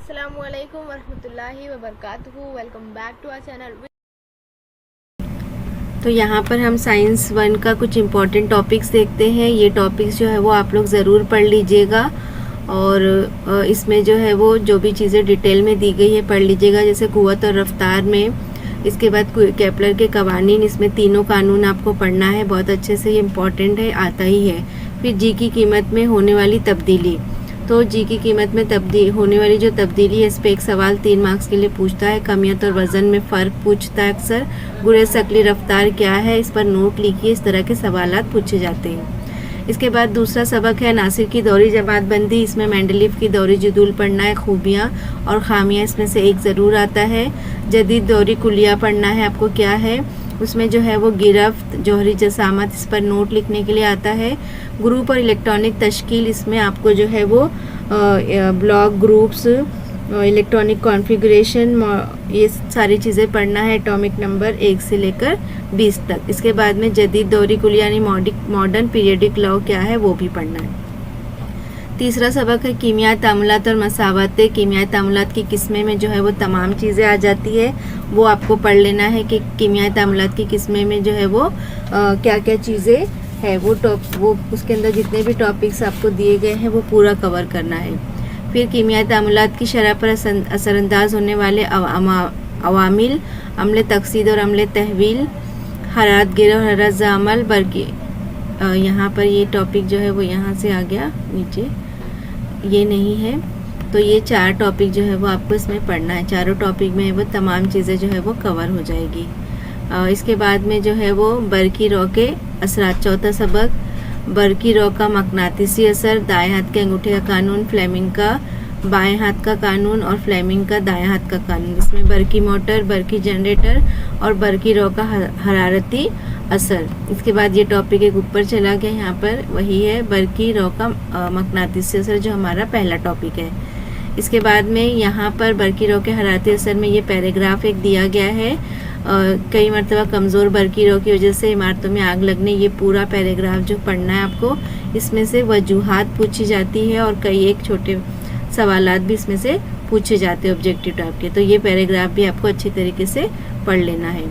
अस्सलामुअलैकुम वरहमतुल्लाहि वबरकातुहू। Welcome back to our channel. तो यहाँ पर हम साइंस 1 का कुछ इम्पॉर्टेंट टॉपिक्स देखते हैं। ये टॉपिक्स जो है वो आप लोग ज़रूर पढ़ लीजिएगा और इसमें जो है वो जो भी चीज़ें डिटेल में दी गई है पढ़ लीजिएगा, जैसे कुव्वत और रफ्तार में। इसके बाद केपलर के कवानीन, इसमें तीनों कानून आपको पढ़ना है बहुत अच्छे से, ये इम्पॉर्टेंट है, आता ही है। फिर जी की कीमत में होने वाली तब्दीली, तो जी की कीमत में होने वाली जो तब्दीली है, इस पर एक सवाल 3 मार्क्स के लिए पूछता है। कमियत और वज़न में फ़र्क पूछता है अक्सर। गुरेज़ शक्ली रफ्तार क्या है, इस पर नोट लिखिए। इस तरह के सवालात पूछे जाते हैं। इसके बाद दूसरा सबक है नासिर की दौरी जमातबंदी। इसमें मेंडलीफ की दौरी जदूल पढ़ना है, खूबियाँ और खामियाँ इसमें से एक ज़रूर आता है। जदीद दौरी कुलिया पढ़ना है आपको, क्या है उसमें जो है वो गिरफ्त, जौहरी जसामत, इस पर नोट लिखने के लिए आता है। ग्रुप और इलेक्ट्रॉनिक तश्कील, इसमें आपको जो है वो ब्लॉक ग्रुप्स, इलेक्ट्रॉनिक कॉन्फ़िगरेशन, ये सारी चीज़ें पढ़ना है। एटॉमिक नंबर 1 से लेकर 20 तक। इसके बाद में जदीद दौरी कुलिया यानी मॉडर्न पीरियडिक लॉ क्या है वो भी पढ़ना है। तीसरा सबक है कीमिया तामुलात और मसावतें। कीमिया तामुलात की किस्में में जो है वो तमाम चीज़ें आ जाती है, वो आपको पढ़ लेना है कि कीमिया तामुलात की किस्में में जो है वो क्या क्या चीज़ें है, वो उसके अंदर जितने भी टॉपिक्स आपको दिए गए हैं वो पूरा कवर करना है। फिर कीमिया तामुलात की शरह पर असरअंदाज होने वाले अवामिल, अम्ल तकसीद और अम्ल तहवील, हरारत गिर और हरारत ज़ामल बरकी। यहाँ पर ये टॉपिक जो है वो यहाँ से आ गया नीचे, ये नहीं है। तो ये 4 टॉपिक जो है वो आपको इसमें पढ़ना है। चारों टॉपिक में वो तमाम चीज़ें जो है वो कवर हो जाएगी। इसके बाद में जो है वो बरकी रॉ के असरात, चौथा सबक बरकी रॉ का मकनातीसी असर, दाएं हाथ के अंगूठे का कानून, फ्लेमिंग का बाएं हाथ का कानून और फ्लेमिंग का दाएं हाथ का कानून। इसमें बरकी मोटर, बरकी जनरेटर और बरकी रॉ का हरारती असर। इसके बाद ये टॉपिक एक ऊपर चला गया, यहाँ पर वही है बरकी रॉ का मकनातीसी असर, जो हमारा पहला टॉपिक है। इसके बाद में यहाँ पर बरकी रॉ के हरारती असर में ये पैराग्राफ एक दिया गया है, कई मरतबा कमज़ोर बरकी रॉ की वजह से इमारतों में आग लगने, ये पूरा पैराग्राफ जो पढ़ना है आपको। इसमें से वजूहात पूछी जाती है और कई एक छोटे सवालात भी इसमें से पूछे जाते हैं ऑब्जेक्टिव टाइप के, तो ये पैराग्राफ भी आपको अच्छी तरीके से पढ़ लेना है।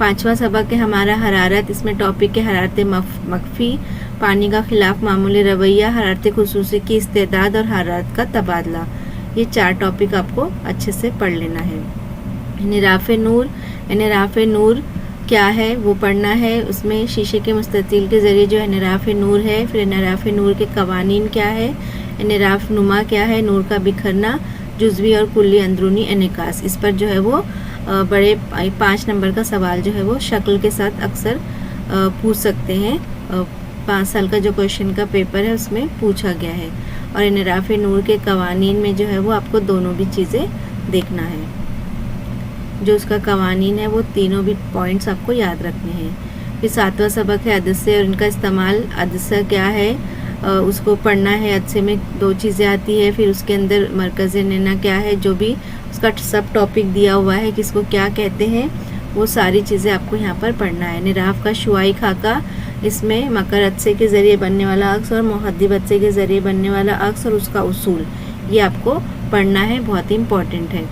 5वां सबक है हमारा हरारत। इसमें टॉपिक है हरारत मख्फी, पानी का खिलाफ मामूली रवैया, हरारत खुसूसी की इस्तेदाद और हरारत का तबादला। ये 4 टॉपिक आपको अच्छे से पढ़ लेना है। निराफ़े नूर, निराफ़े नूर क्या है वो पढ़ना है। उसमें शीशे के मुस्ततील के ज़रिए जो है निराफ़े नूर है। फिर निराफ़े नूर के कवानीन क्या है, निराफ़ नुमा क्या है, नूर का बिखरना, जुज़वी और कुल्ली अंदरूनी इन्इकास। इस पर जो है वो बड़े 5 नंबर का सवाल जो है वो शक्ल के साथ अक्सर पूछ सकते हैं। 5 साल का जो क्वेश्चन का पेपर है उसमें पूछा गया है। और निराफ़े नूर के कवानीन में जो है वो आपको दोनों भी चीज़ें देखना है, जो उसका कवानीन है वो तीनों भी पॉइंट्स आपको याद रखने हैं। फिर 7वां सबक है अदसे और इनका इस्तेमाल। अदसा क्या है उसको पढ़ना है। अदसे में 2 चीज़ें आती है। फिर उसके अंदर मरकज़ नैना क्या है, जो भी उसका सब टॉपिक दिया हुआ है किसको क्या कहते हैं, वो सारी चीज़ें आपको यहाँ पर पढ़ना है। निराफ़ का शुआई खाका, इसमें मकर अदसे के ज़रिए बनने वाला अक्स और मुहद्दिब अदसे के ज़रिए बनने वाला अक्स और उसका उसूल, ये आपको पढ़ना है, बहुत ही इम्पॉर्टेंट है।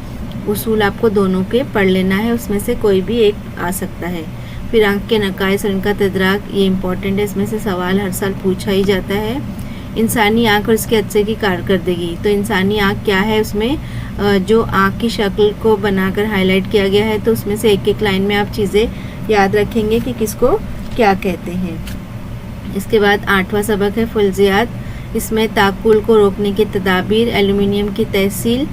उसूल आपको दोनों के पढ़ लेना है, उसमें से कोई भी एक आ सकता है। फिर आँख के नकाइस और इनका तदराक, ये इम्पॉर्टेंट है, इसमें से सवाल हर साल पूछा ही जाता है। इंसानी आँख और इसके अदसे की कारकर्दगी, तो इंसानी आँख क्या है, उसमें जो आँख की शक्ल को बनाकर हाईलाइट किया गया है, तो उसमें से एक एक लाइन में आप चीज़ें याद रखेंगे कि किसको क्या कहते हैं। इसके बाद 8वां सबक है फुलजियात। इसमें ताकुल को रोकने की तदाबीर, एल्यूमिनियम की तहसील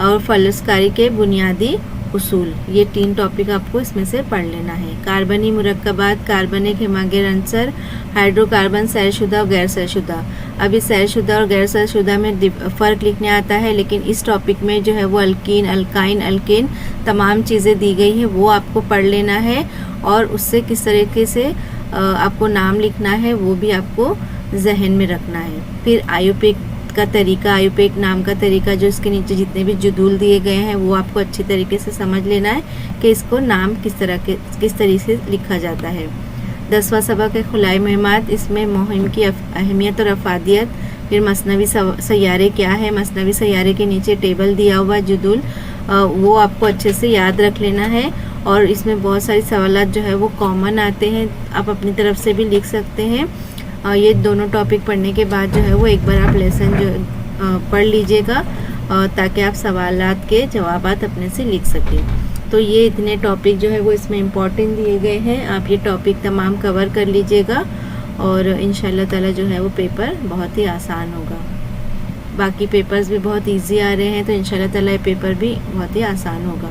और फलसकारी के बुनियादी उसूल, ये 3 टॉपिक आपको इसमें से पढ़ लेना है। कार्बनी मुरक्कबात, कार्बनिक हिमागिर अंसर, हाइड्रोकार्बन, सैरशुदा और गैर सैरशुदा। अभी सैरशुदा और गैर सैरशुदा में फ़र्क लिखने आता है, लेकिन इस टॉपिक में जो है वो अल्कीन, अल्काइन, अल्केन तमाम चीज़ें दी गई हैं, वो आपको पढ़ लेना है। और उससे किस तरीके से आपको नाम लिखना है वो भी आपको जहन में रखना है। फिर आयुपेक का तरीका, आयुपेक नाम का तरीका, जो इसके नीचे जितने भी जदूल दिए गए हैं वो आपको अच्छी तरीके से समझ लेना है कि इसको नाम किस तरीके से लिखा जाता है। 10वां सबक है खुलाई मुहिम्मात। इसमें मुहिम की अहमियत और अफादियत, फिर मसनवी सैयारे क्या है, मसनवी सैयारे के नीचे टेबल दिया हुआ जुदुल, वो आपको अच्छे से याद रख लेना है। और इसमें बहुत सारी सवालात जो है वो कॉमन आते हैं, आप अपनी तरफ से भी लिख सकते हैं। ये दोनों टॉपिक पढ़ने के बाद जो है वो एक बार आप लेसन जो पढ़ लीजिएगा ताकि आप सवालात के जवाबात अपने से लिख सकें। तो ये इतने टॉपिक जो है वो इसमें इम्पॉर्टेंट दिए गए हैं, आप ये टॉपिक तमाम कवर कर लीजिएगा और इंशाल्लाह ताला जो है वो पेपर बहुत ही आसान होगा। बाकी पेपर्स भी बहुत इजी आ रहे हैं, तो इंशाल्लाह ताला ये पेपर भी बहुत ही आसान होगा।